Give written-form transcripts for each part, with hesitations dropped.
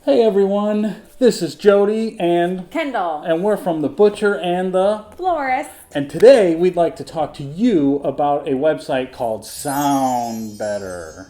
Hey everyone, this is Jody and Kendall. And we're from The Butcher and the Florist. And today we'd like to talk to you about a website called SoundBetter.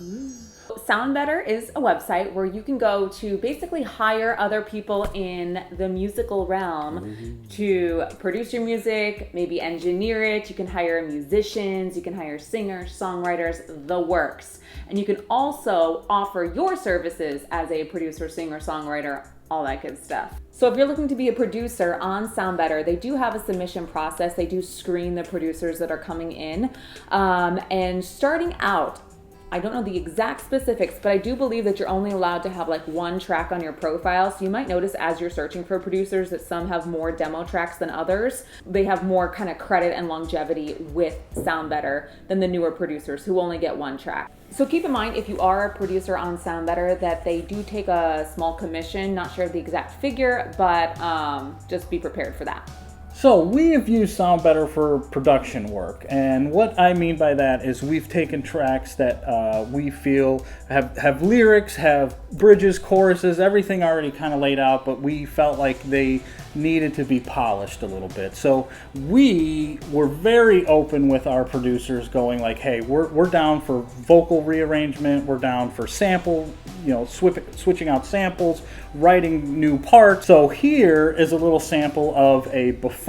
SoundBetter is a website where you can go to basically hire other people in the musical realm to produce your music, maybe engineer it. You can hire musicians, you can hire singers, songwriters, the works. And you can also offer your services as a producer, singer, songwriter, all that good stuff. So if you're looking to be a producer on SoundBetter, they do have a submission process. They do screen the producers that are coming in. And starting out, I don't know the exact specifics, but I do believe that you're only allowed to have like one track on your profile. So you might notice as you're searching for producers that some have more demo tracks than others. They have more kind of credit and longevity with SoundBetter than the newer producers who only get one track. So keep in mind, if you are a producer on SoundBetter, that they do take a small commission. Not sure of the exact figure, but just be prepared for that. So we have used SoundBetter for production work, and what I mean by that is we've taken tracks that we feel have lyrics, have bridges, choruses, everything already kind of laid out, but we felt like they needed to be polished a little bit. So we were very open with our producers, going like, hey, we're down for vocal rearrangement, we're down for sample, switching out samples, writing new parts. So here is a little sample of a before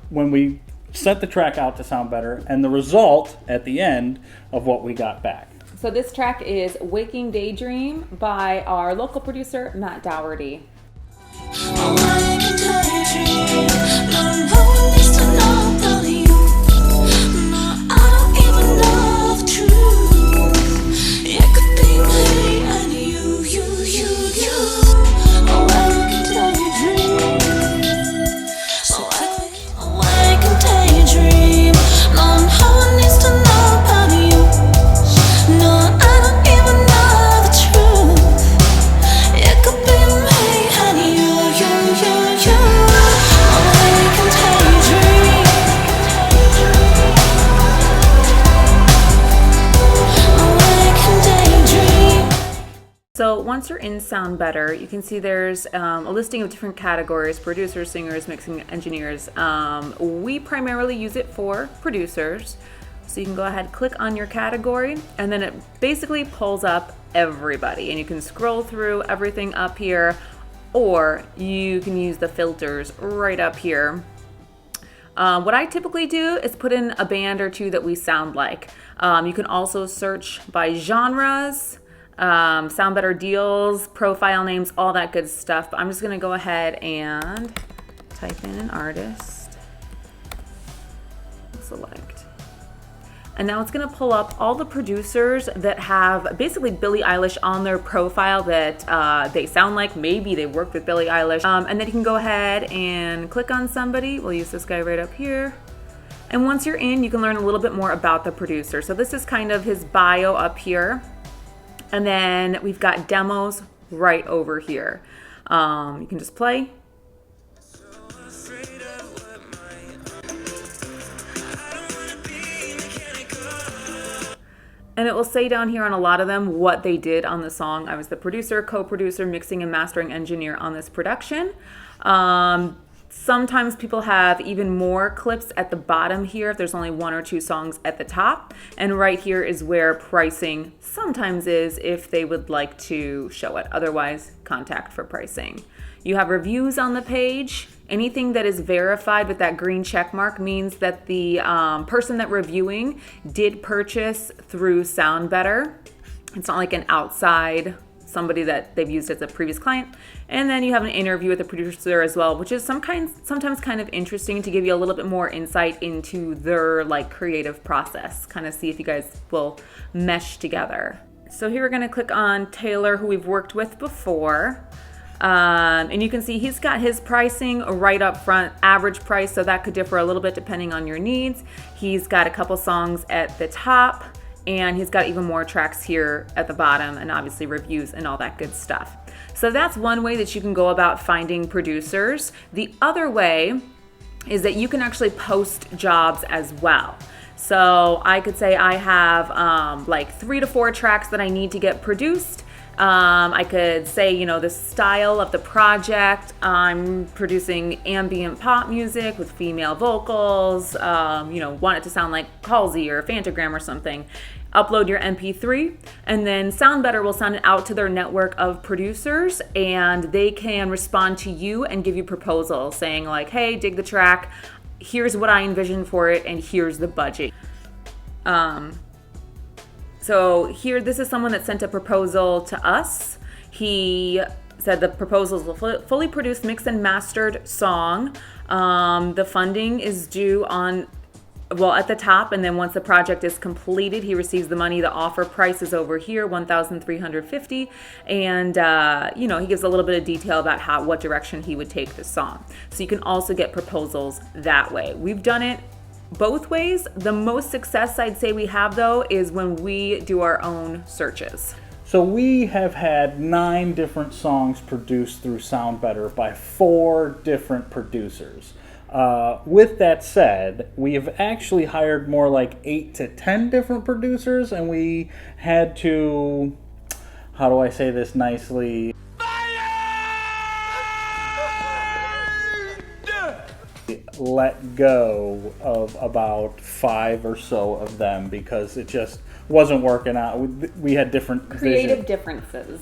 when we set the track out to SoundBetter and the result at the end of what we got back. So this track is Waking Daydream by our local producer, Matt Doherty. So once you're in SoundBetter, you can see there's a listing of different categories: producers, singers, mixing engineers. We primarily use it for producers. So you can go ahead, click on your category, and then it basically pulls up everybody. And you can scroll through everything up here, or you can use the filters right up here. What I typically do is put in a band or two that we sound like. You can also search by genres, SoundBetter deals, profile names, all that good stuff. But I'm just gonna go ahead and type in an artist, select, and now it's gonna pull up all the producers that have basically Billie Eilish on their profile that they sound like. Maybe they worked with Billie Eilish, and then you can go ahead and click on somebody. We'll use this guy right up here. And once you're in, you can learn a little bit more about the producer. So this is kind of his bio up here. And then we've got demos right over here. You can just play. And it will say down here on a lot of them what they did on the song. I was the producer, co-producer, mixing and mastering engineer on this production. Sometimes people have even more clips at the bottom here if there's only one or two songs at the top. And right here is where pricing sometimes is if they would like to show it. Otherwise, contact for pricing. You have reviews on the page. Anything that is verified with that green check mark means that the person that reviewing did purchase through SoundBetter. It's not like an outside somebody that they've used as a previous client. And then you have an interview with the producer as well, which is sometimes kind of interesting to give you a little bit more insight into their like creative process, kind of see if you guys will mesh together. So here we're going to click on Taylor, who we've worked with before. And you can see he's got his pricing right up front, average price, so that could differ a little bit depending on your needs. He's got a couple songs at the top, and he's got even more tracks here at the bottom, and obviously reviews and all that good stuff. So that's one way that you can go about finding producers. The other way is that you can actually post jobs as well. So I could say I have like 3 to 4 tracks that I need to get produced. I could say, you know, the style of the project. I'm producing ambient pop music with female vocals, you know, want it to sound like Halsey or Fantagram or something. Upload your MP3, and then SoundBetter will send it out to their network of producers, and they can respond to you and give you proposals saying like, hey, dig the track, here's what I envision for it, and here's the budget. So here, this is someone that sent a proposal to us. He said the proposal is a fully produced, mixed and mastered song. The funding is due on, well, at the top, and then once the project is completed, he receives the money. The offer price is over here, $1,350, and you know, he gives a little bit of detail about what direction he would take the song. So you can also get proposals that way. We've done it both ways. The most success I'd say we have, though, is when we do our own searches. So we have had 9 different songs produced through SoundBetter by 4 different producers. With that said, we have actually hired more like 8 to 10 different producers, and we had to, how do I say this nicely? Let go of about 5 or so of them because it just wasn't working out. We had different Creative differences.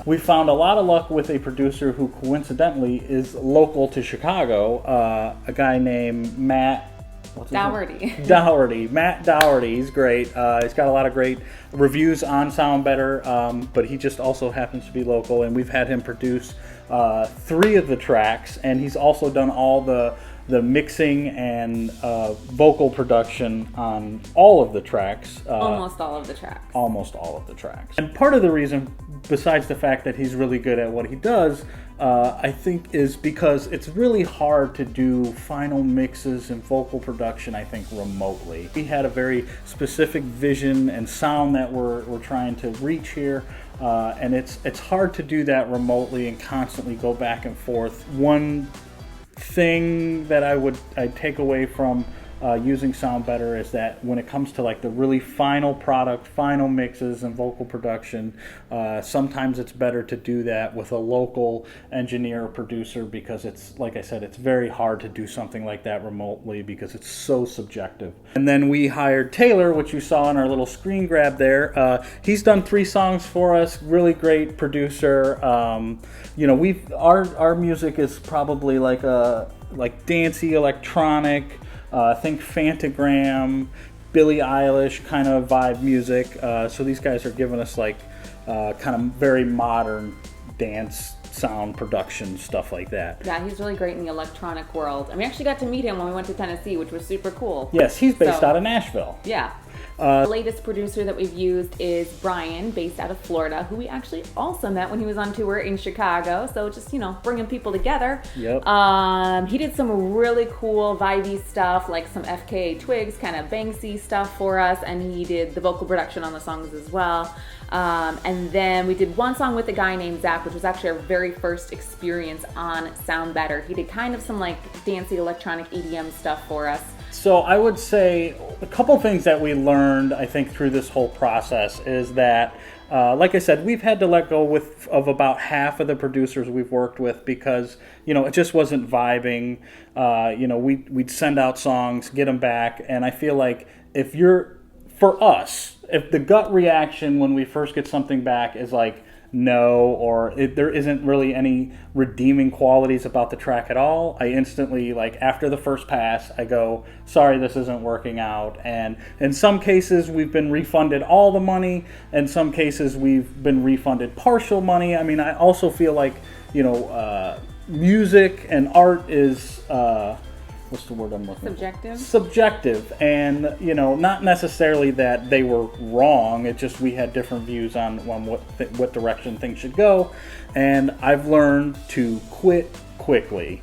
We found a lot of luck with a producer who coincidentally is local to Chicago, a guy named Matt Doherty. Matt Doherty. He's great. He's got a lot of great reviews on SoundBetter, but he just also happens to be local, and we've had him produce 3 of the tracks, and he's also done all the mixing and vocal production on all of the tracks. Almost all of the tracks. And part of the reason, besides the fact that he's really good at what he does, I think is because it's really hard to do final mixes and vocal production, I think, remotely. We had a very specific vision and sound that we're trying to reach here, and it's hard to do that remotely and constantly go back and forth. One thing that I'd take away from using SoundBetter is that when it comes to like the really final product, final mixes and vocal production, sometimes it's better to do that with a local engineer or producer, because it's, like I said, it's very hard to do something like that remotely because it's so subjective. And then we hired Taylor, which you saw in our little screen grab there. He's done 3 songs for us, really great producer. You know, our music is probably like dancey electronic, think Fantagram, Billie Eilish kind of vibe music. So these guys are giving us like kind of very modern dance sound production, stuff like that. Yeah, he's really great in the electronic world. And we actually got to meet him when we went to Tennessee, which was super cool. Yes, he's based out of Nashville. Yeah. The latest producer that we've used is Brian, based out of Florida, who we actually also met when he was on tour in Chicago. So just, you know, bringing people together. Yep. He did some really cool vibey stuff, like some FKA Twigs kind of Banksy stuff for us, and he did the vocal production on the songs as well. And then we did one song with a guy named Zach, which was actually our very first experience on SoundBetter. He did kind of some like dancey electronic EDM stuff for us. So I would say a couple things that we learned, I think, through this whole process is that, like I said, we've had to let go of about half of the producers we've worked with because, you know, it just wasn't vibing. You know, we'd send out songs, get them back, and I feel like if the gut reaction when we first get something back is like no, or there isn't really any redeeming qualities about the track at all, I instantly, like after the first pass, I go, sorry, this isn't working out. And in some cases we've been refunded all the money, in some cases we've been refunded partial money. I mean, I also feel like, you know, music and art is what's the word I'm looking for? Subjective. And, you know, not necessarily that they were wrong. It just we had different views on what direction things should go. And I've learned to quit quickly.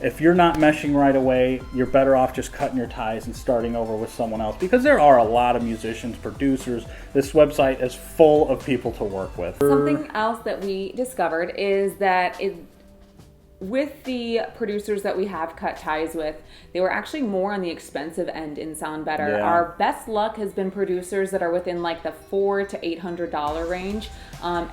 If you're not meshing right away, you're better off just cutting your ties and starting over with someone else, because there are a lot of musicians, producers. This website is full of people to work with. Something else that we discovered is that with the producers that we have cut ties with, they were actually more on the expensive end in SoundBetter. Yeah. Our best luck has been producers that are within like the $400 to $800 range.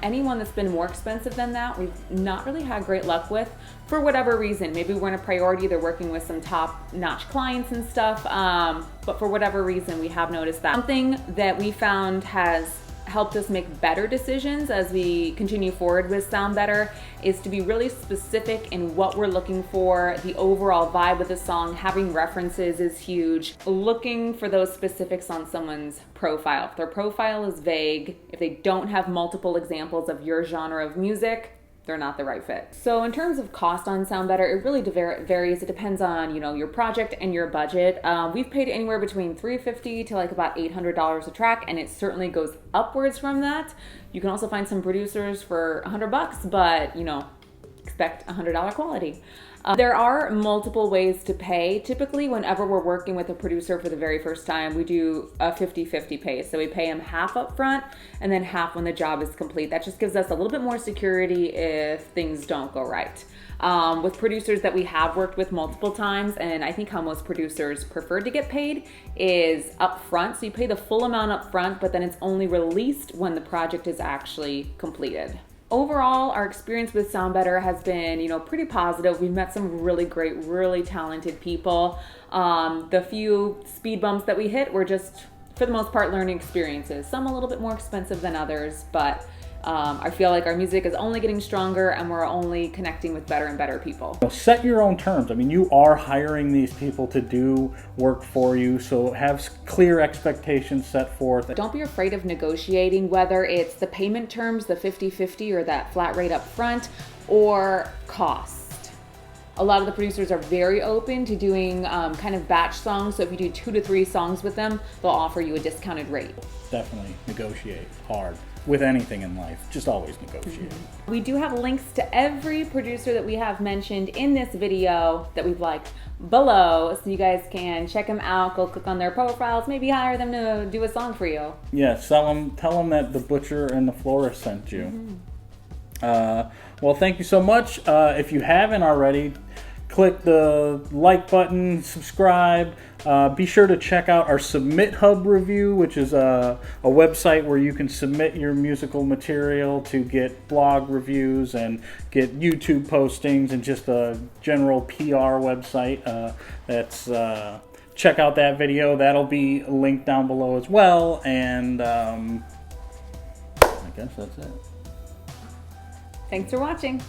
Anyone that's been more expensive than that, we've not really had great luck with for whatever reason. Maybe we're in a priority, they're working with some top-notch clients and stuff, but for whatever reason, we have noticed that. Something that we found has helped us make better decisions as we continue forward with SoundBetter is to be really specific in what we're looking for, the overall vibe of the song. Having references is huge. Looking for those specifics on someone's profile. If their profile is vague, if they don't have multiple examples of your genre of music, they're not the right fit. So in terms of cost on SoundBetter, it really varies. It depends on, you know, your project and your budget. We've paid anywhere between $350 to like about $800 a track, and it certainly goes upwards from that. You can also find some producers for $100, but you know, expect $100 quality. There are multiple ways to pay. Typically, whenever we're working with a producer for the very first time, we do a 50-50 pay. So we pay them half up front and then half when the job is complete. That just gives us a little bit more security if things don't go right. With producers that we have worked with multiple times, and I think how most producers prefer to get paid is up front. So you pay the full amount up front, but then it's only released when the project is actually completed. Overall, our experience with SoundBetter has been, you know, pretty positive. We've met some really great, really talented people. The few speed bumps that we hit were just, for the most part, learning experiences. Some a little bit more expensive than others, but I feel like our music is only getting stronger and we're only connecting with better and better people. Set your own terms. I mean, you are hiring these people to do work for you, so have clear expectations set forth. Don't be afraid of negotiating, whether it's the payment terms, the 50-50 or that flat rate up front, or cost. A lot of the producers are very open to doing kind of batch songs, so if you do 2 to 3 songs with them, they'll offer you a discounted rate. Definitely negotiate hard. With anything in life, just always negotiate. Mm-hmm. We do have links to every producer that we have mentioned in this video that we've liked below, so you guys can check them out, go click on their profiles, maybe hire them to do a song for you. Yeah, tell them that the butcher and the florist sent you. Mm-hmm. Well, thank you so much. If you haven't already, click the like button, subscribe. Be sure to check out our Submit Hub review, which is a website where you can submit your musical material to get blog reviews and get YouTube postings and just a general PR website. Check out that video. That'll be linked down below as well. And I guess that's it. Thanks for watching.